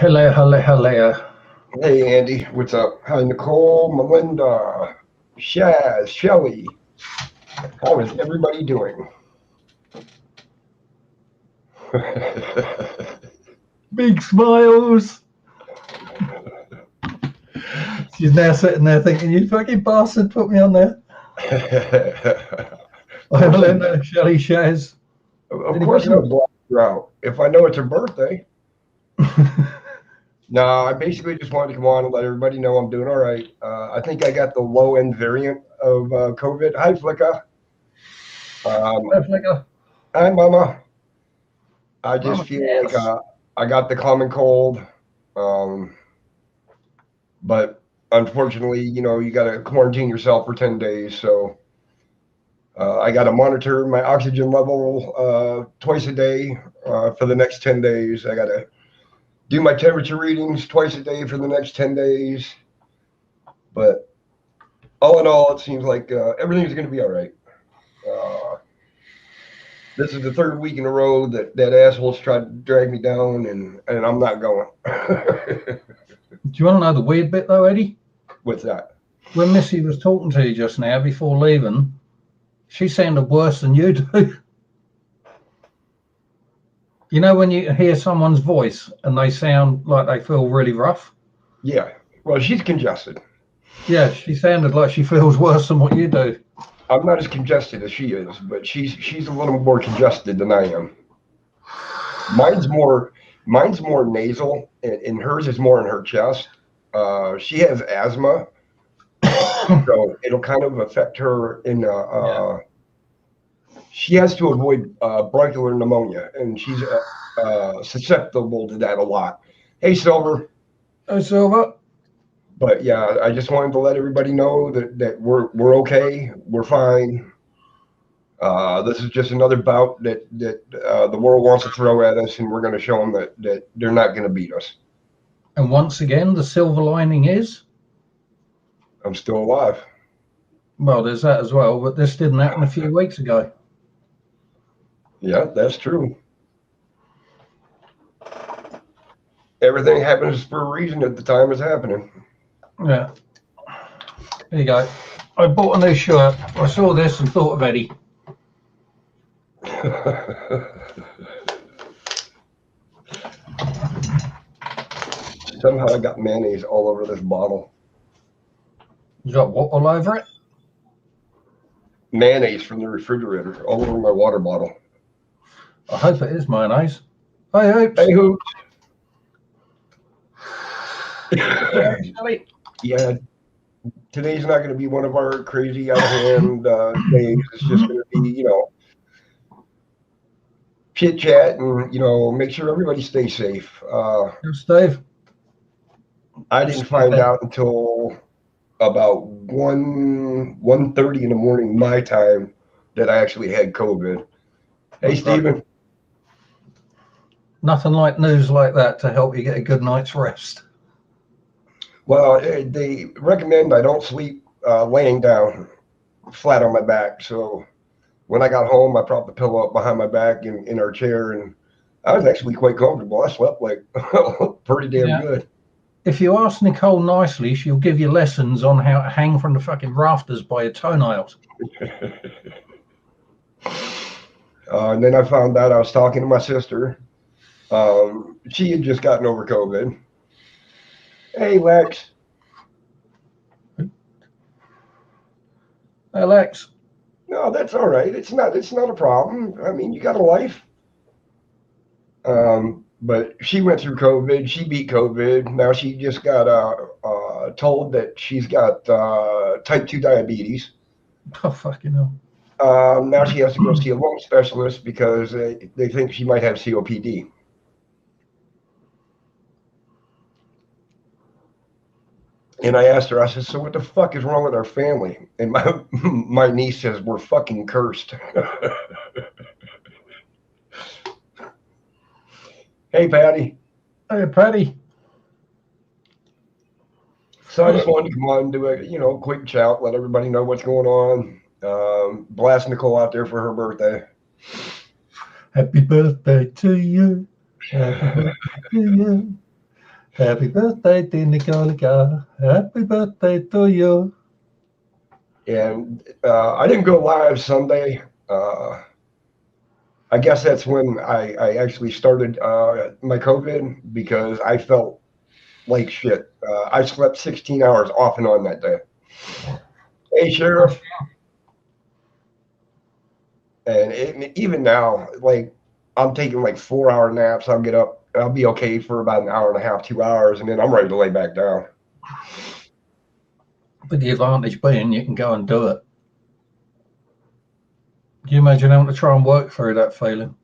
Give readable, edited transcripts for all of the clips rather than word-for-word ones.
Hello, hello, hello. Hey Andy, what's up? Hi Nicole, Melinda, Shaz, Shelly. How is everybody doing? Big smiles. She's now sitting there thinking, you fucking bastard, put me on there. Of course, Hello, Shelley Shares. of course Anybody I'm gonna else? block you out. If I know it's her birthday. No, I basically just wanted to come on and let everybody know I'm doing all right. I think I got the low end variant of COVID. Hi Flicka. Um, Hello, Flicker. Hi Mama. I just Mama feel like Cass. I got the common cold. Um, But unfortunately, you got to quarantine yourself for 10 days. So I got to monitor my oxygen level twice a day for the next 10 days. I got to do my temperature readings twice a day for the next 10 days. But all in all, it seems like everything's going to be all right. Uh, this is the third week in a row that asshole's tried to drag me down, and I'm not going. Do you want to know the weird bit, though, Eddie? What's that? When Missy was talking to you just now before leaving, she sounded worse than you do. You know when you hear someone's voice and they sound like they feel really rough? Yeah. Well, she's congested. Yeah, she sounded like she feels worse than what you do. I'm not as congested as she is, but she's a little more congested than I am. Mine's more mine's more nasal, and hers is more in her chest. She has asthma, so it'll kind of affect her in. Yeah. She has to avoid bronchial pneumonia, and she's susceptible to that a lot. Hey, Silver. Oh, Silver. But yeah, I just wanted to let everybody know that we're okay, we're fine. This is just another bout that the world wants to throw at us, and we're going to show them that they're not going to beat us. And once again, the silver lining is, I'm still alive. well, there's that as well, but this didn't happen a few weeks ago. Yeah, that's true. Everything happens for a reason at the time it's happening. Yeah. There you go. I bought a new shirt. I saw this and thought of Eddie. Somehow I got mayonnaise all over this bottle. You got what all over it? Mayonnaise from the refrigerator all over my water bottle. I hope it is mayonnaise. Hey, hoops. Hey, Hoops. Hey, Yeah, today's not going to be one of our crazy out of hand days. It's just going to be, chit chat and make sure everybody stays safe. Steve. I didn't find out until about 1:30 in the morning my time that I actually had COVID. Hey, Stephen. Nothing like news like that to help you get a good night's rest. Well, they recommend I don't sleep laying down flat on my back. So when I got home, I propped the pillow up behind my back in our chair, and I was actually quite comfortable. I slept like pretty damn good. If you ask Nicole nicely, she'll give you lessons on how to hang from the fucking rafters by your toenails. And then I found out I was talking to my sister. She had just gotten over COVID. Hey, Lex. Hey, Lex. No, that's all right. It's not a problem. I mean, you got a life. But she went through COVID. She beat COVID. Now she just got told that she's got type 2 diabetes. Oh, fucking hell. Now she has to go see a lung specialist because they think she might have COPD. And I asked her, I said, so what the fuck is wrong with our family? And my niece says, we're fucking cursed. Hey, Patty. Hey, Patty. So I just wanted to come on and do a quick shout, let everybody know what's going on. Blast Nicole out there for her birthday. Happy birthday to you. Happy birthday to you. Happy birthday, dear Nicole. Happy birthday to you. And I didn't go live Sunday. I guess that's when I actually started my COVID because I felt like shit. I slept 16 hours off and on that day. Hey, Sheriff. And even now, like I'm taking like 4 hour naps. I'll get up. I'll be okay for about an hour and a half, 2 hours, and then I'm ready to lay back down. But the advantage being you can go and do it. Can you imagine having to try and work through that feeling?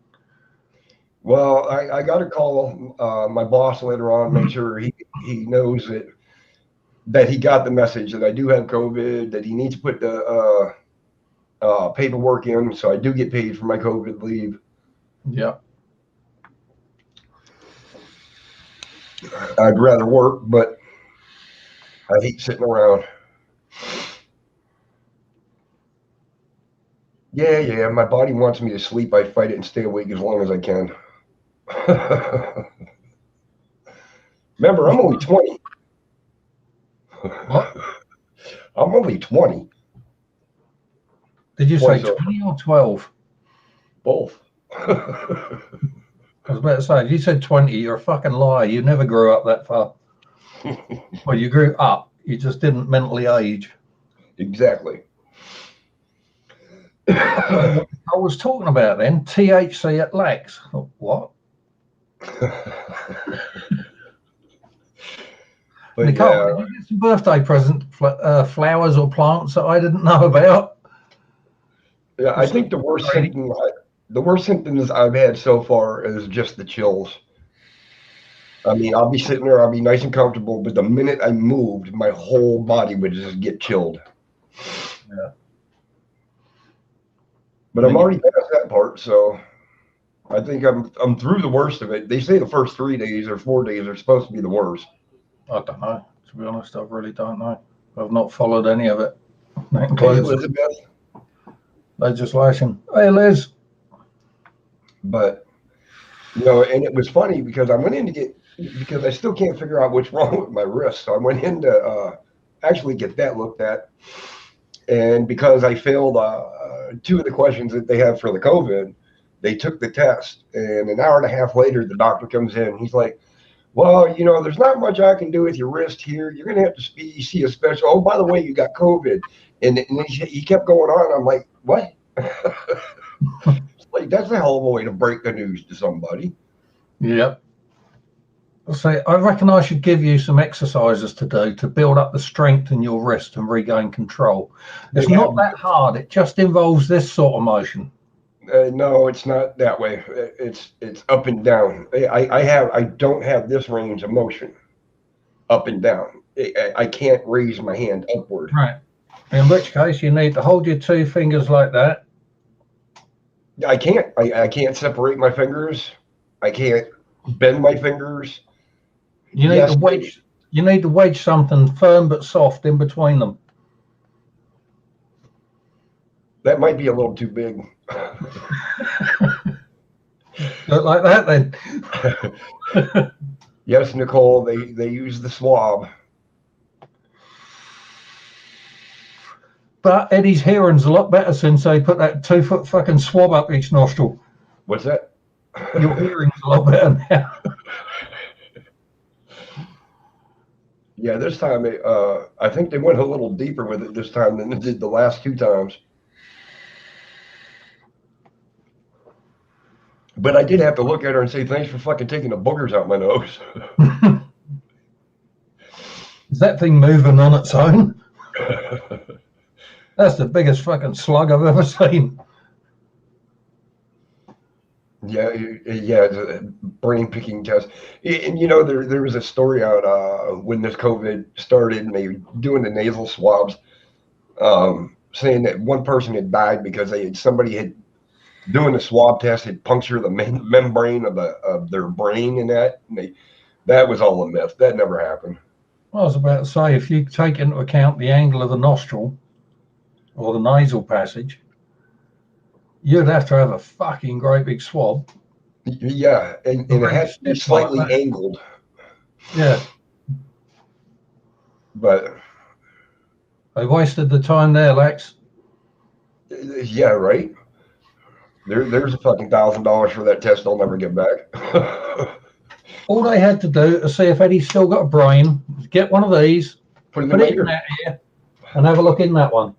Well, I got to call my boss later on, make sure he knows that he got the message that I do have COVID, that he needs to put the paperwork in, so I do get paid for my COVID leave. Yeah. I'd rather work, but I hate sitting around. Yeah. My body wants me to sleep. I fight it and stay awake as long as I can. Remember, I'm only 20. What? I'm only 20. Did you say 20 or 12? Both. I was about to say, if you said 20, you're a fucking liar. You never grew up that far. Well, you grew up. You just didn't mentally age. Exactly. I was talking about then THC at lax. What? Nicole, yeah. did you get some birthday present flowers or plants that I didn't know about? Yeah, I think the worst symptoms I've had so far is just the chills. I mean, I'll be sitting there, I'll be nice and comfortable, but the minute I moved, my whole body would just get chilled. Yeah. But I'm already past that part, so I think I'm through the worst of it. They say the first 3 days or 4 days are supposed to be the worst. I don't know. To be honest, I really don't know. I've not followed any of it. That Hey, includes Elizabeth. legislation. Hey, Liz. But, and it was funny because I went in because I still can't figure out what's wrong with my wrist. So I went in to actually get that looked at. And because I failed 2 of the questions that they have for the COVID, they took the test. And an hour and a half later, the doctor comes in. He's like, well, there's not much I can do with your wrist here. You're going to have to see a special. Oh, by the way, you got COVID. And he kept going on. I'm like, what? Like, that's a hell of a way to break the news to somebody. Yep. So I reckon I should give you some exercises to do to build up the strength in your wrist and regain control. It's not that hard. It just involves this sort of motion. No, it's not that way. It's up and down. I don't have this range of motion. Up and down. I can't raise my hand upward. Right. In which case, you need to hold your 2 fingers like that. I can't. I can't separate my fingers. I can't bend my fingers. You need to wedge. You need to wedge something firm but soft in between them. That might be a little too big. Look like that then. Yes, Nicole. They use the swab. But Eddie's hearing's a lot better since they put that 2-foot fucking swab up each nostril. What's that? Your hearing's a lot better now. Yeah, this time I think they went a little deeper with it this time than they did the last 2 times. But I did have to look at her and say, thanks for fucking taking the boogers out my nose. Is that thing moving on its own? That's the biggest fucking slug I've ever seen. Yeah, it's a brain picking test. And there was a story out when this COVID started and they were doing the nasal swabs, saying that one person had died because somebody had doing the swab test had punctured the membrane of their brain and that was all a myth. That never happened. I was about to say, if you take into account the angle of the nostril or the nasal passage, you'd have to have a fucking great big swab. Yeah, and it has to be slightly angled. Yeah. But They wasted the time there, Lex. yeah, right. There's a fucking $1,000 for that test I'll never get back. All they had to do to see if Eddie's still got a brain was get one of these, Put it put in it in my ear. that ear, and have a look in that one.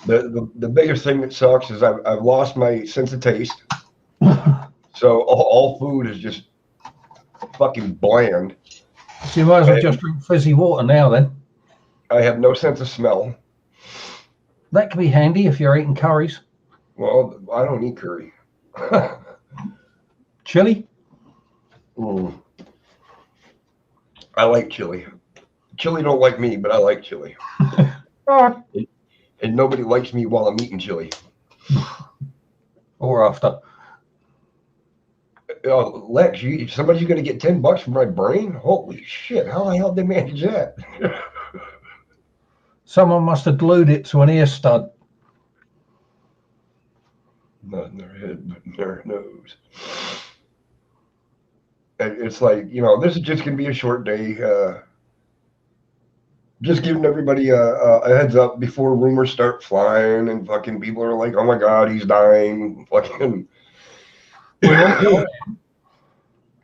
The biggest thing that sucks is I've lost my sense of taste. So all food is just fucking bland. So you might as well just drink fizzy water now then. I have no sense of smell. That could be handy if you're eating curries. Well, I don't eat curry. Chili? I like chili. Chili don't like me, but I like chili. And nobody likes me while I'm eating chili. Or after. Lex, somebody's going to get $10 from my brain? Holy shit, how the hell did they manage that? Someone must have glued it to an ear stud. Not in their head, but in their nose. It's like, this is just going to be a short day. Just giving everybody a heads up before rumors start flying and fucking people are like, oh my God, he's dying. Fucking.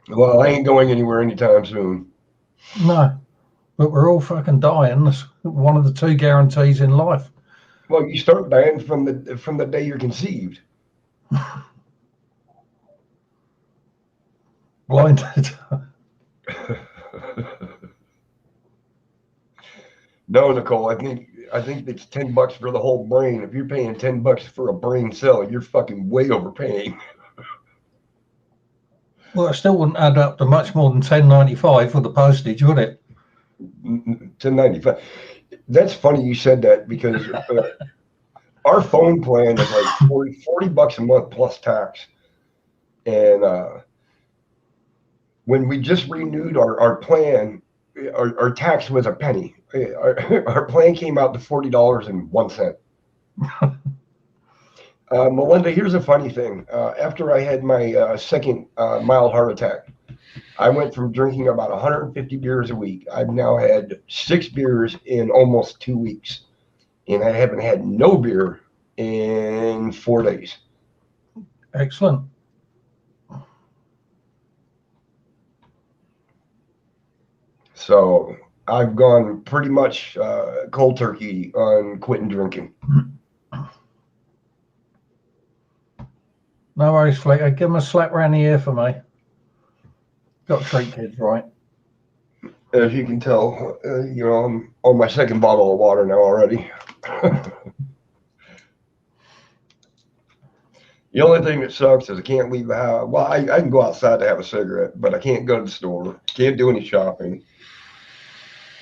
Well, I ain't going anywhere anytime soon. No, but we're all fucking dying. That's one of the two guarantees in life. Well, you start dying from the day you're conceived. Blinded. No, Nicole, I think it's $10 for the whole brain. If you're paying $10 for a brain cell, you're fucking way overpaying. Well, it still wouldn't add up to much more than $10.95 for the postage, would it? $10.95. That's funny you said that because our phone plan is like $40 a month plus tax. And when we just renewed our plan, our tax was a penny. Our plan came out to $40.01. Melinda, here's a funny thing. After I had my second mild heart attack, I went from drinking about 150 beers a week. I've now had 6 beers in almost 2 weeks, and I haven't had no beer in 4 days. Excellent. So I've gone pretty much cold turkey on quitting drinking. No worries, Flicker. Give him a slap around the ear for me. Got to treat kids right. As you can tell, I'm on my second bottle of water now already. The only thing that sucks is I can't leave the house. Well, I can go outside to have a cigarette, but I can't go to the store. Can't do any shopping.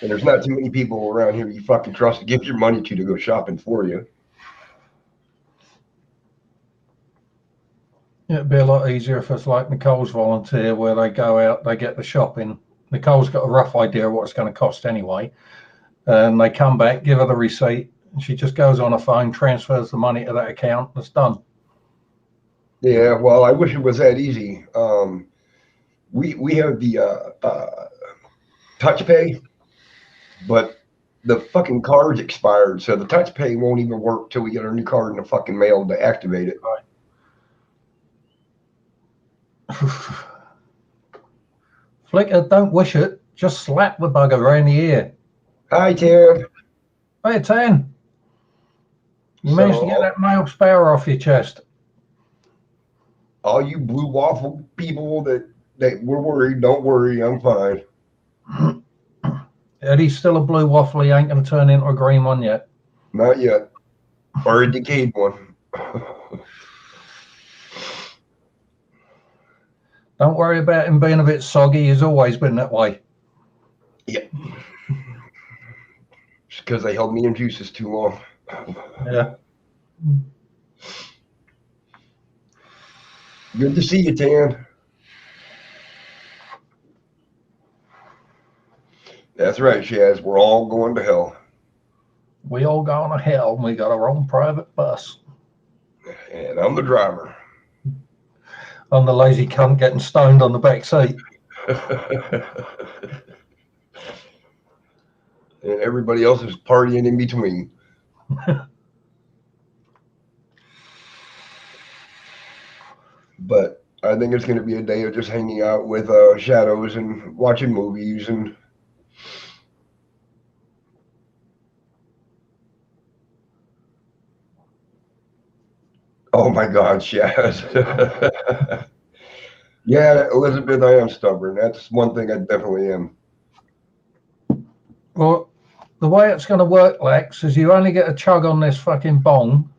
And there's not too many people around here you fucking trust to give your money to go shopping for you. It'd be a lot easier if it's like Nicole's volunteer where they go out, they get the shopping. Nicole's got a rough idea of what it's going to cost anyway. And they come back, give her the receipt, and she just goes on her phone, transfers the money to that account, and it's done. Yeah, well, I wish it was that easy. We have the touch pay, but the fucking card's expired, so the touch pay won't even work till we get our new card in the fucking mail to activate it. Right. Flicker, don't wish it. Just slap the bugger around the ear. Hi, Tim. Hey, Tan. You managed to get that male sparrow off your chest. All you blue waffle people that were worried, don't worry, I'm fine. Eddie's still a blue waffle. He ain't going to turn into a green one yet. Not yet. Or a decayed one. Don't worry about him being a bit soggy. He's always been that way. Yeah. Just because they held me in juices too long. Yeah. Good to see you, Tan. That's right, Shaz. We're all going to hell. We all going to hell, and we got our own private bus. And I'm the driver. I'm the lazy cunt getting stoned on the back seat. And everybody else is partying in between. But I think it's going to be a day of just hanging out with shadows and watching movies and. Oh my God, Shaz. Yeah, Elizabeth, I am stubborn. That's one thing I definitely am. Well, the way it's going to work, Lex, is you only get a chug on this fucking bong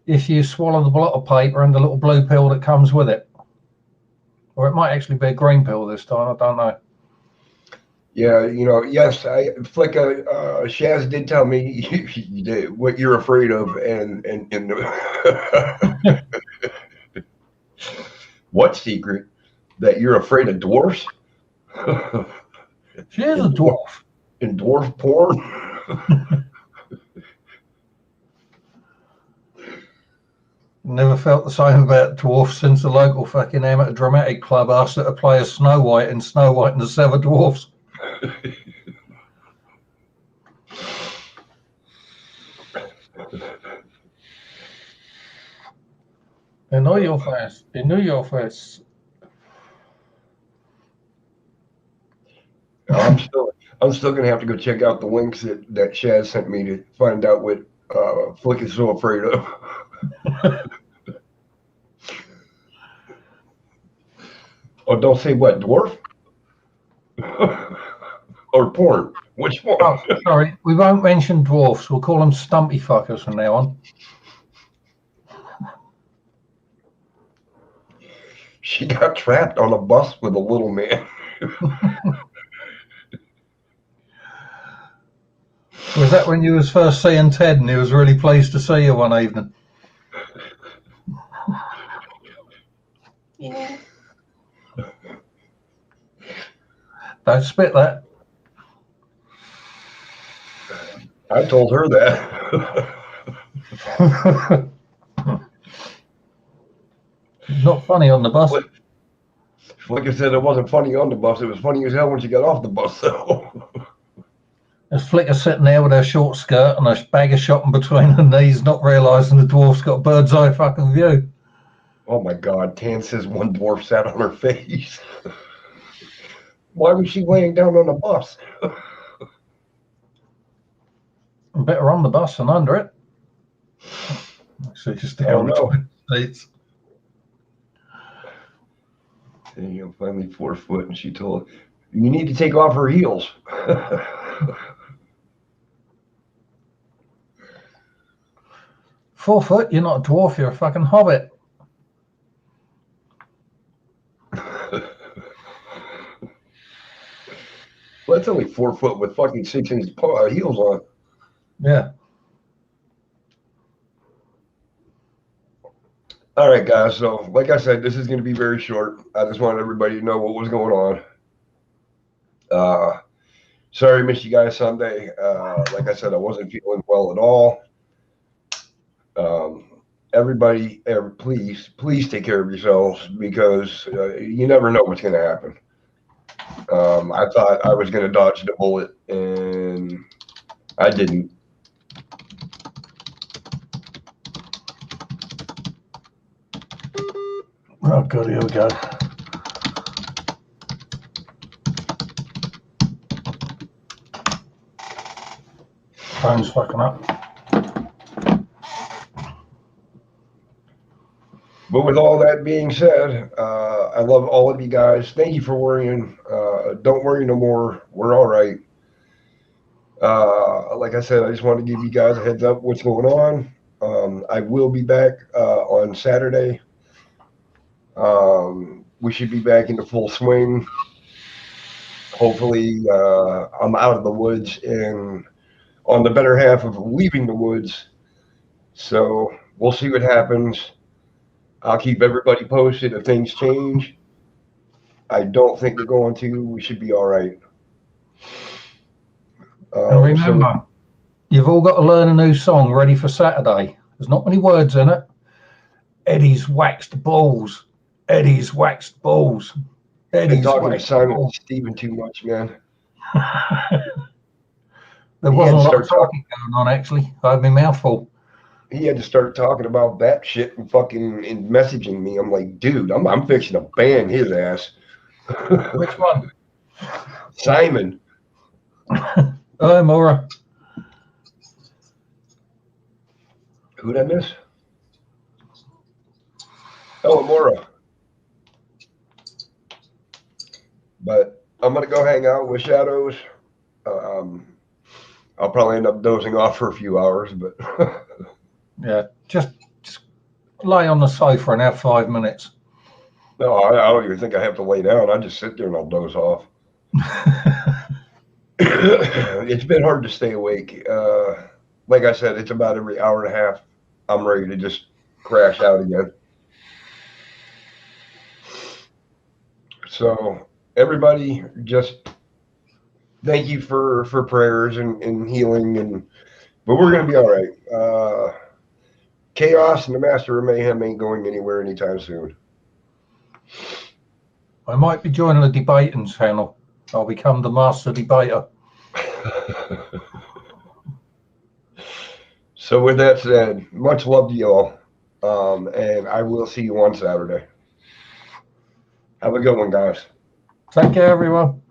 if you swallow the blotter paper and the little blue pill that comes with it. Or it might actually be a green pill this time, I don't know. Yeah, yes, Flick, Shaz did tell me what you're afraid of, and what secret? That you're afraid of dwarfs? She is a dwarf. In dwarf porn? Never felt the same about dwarfs since the local fucking amateur dramatic club asked her to play as Snow White in Snow White and the Seven Dwarfs. They know your face. They know your face. I'm still gonna have to go check out the links that Shaz sent me to find out what Flick is so afraid of. Oh, don't say what, dwarf? Or porn? Which one? Oh, sorry, we won't mention dwarfs. We'll call them stumpy fuckers from now on. She got trapped on a bus with a little man. Was that when you was first seeing Ted and he was really pleased to see you one evening? Yeah. Don't spit that. I told her that. Not funny on the bus. Like I said, it wasn't funny on the bus. It was funny as hell when she got off the bus, though. There's Flicker sitting there with her short skirt and a bag of shopping between her knees, not realising the dwarf's got a bird's eye fucking view. Oh my God, Tan says one dwarf sat on her face. Why was she laying down on the bus? Better on the bus than under it. So just down between the seats. And finally 4 foot, and she told her, you need to take off her heels. 4 foot? You're not a dwarf, you're a fucking hobbit. Well, that's only 4 foot with fucking 6-inch heels on. Yeah. All right, guys. So, like I said, this is going to be very short. I just wanted everybody to know what was going on. Sorry I missed you guys Sunday. Like I said, I wasn't feeling well at all. Everybody, please take care of yourselves, because you never know what's going to happen. I thought I was going to dodge the bullet, and I didn't. Oh, God, here we go. Phone's fucking up. But with all that being said, I love all of you guys. Thank you for worrying. Don't worry no more. We're all right. Like I said, I just want to give you guys a heads up what's going on. I will be back on Saturday. We should be back into full swing. Hopefully, I'm out of the woods and on the better half of leaving the woods. So we'll see what happens. I'll keep everybody posted if things change. I don't think they're going to. We should be all right. And remember, you've all got to learn a new song ready for Saturday. There's not many words in it. Eddie's waxed balls. Eddie's waxed balls. Been Eddie's talking to whack. Simon and Steven too much, man. There He wasn't had a to lot of start talking going on, actually. I had my mouth full. He had to start talking about that shit and fucking and messaging me. I'm like, dude, I'm fixing to ban his ass. Which one? Simon. Oh, Maura. Who'd I miss? Oh, Amora. But I'm gonna go hang out with Shadows. I'll probably end up dozing off for a few hours, but Yeah, just lay on the sofa and have 5 minutes. no, I don't even think I have to lay down. I just sit there and I'll doze off. It's been hard to stay awake. Like I said, it's about every hour and a half. I'm ready to just crash out again. So everybody, just thank you for prayers and healing, but we're gonna be all right. Chaos and the Master of Mayhem ain't going anywhere anytime soon. I might be joining the debating channel. I'll become the master debater. So with that said, much love to y'all, and I will see you on Saturday. Have a good one, guys. Take care, everyone.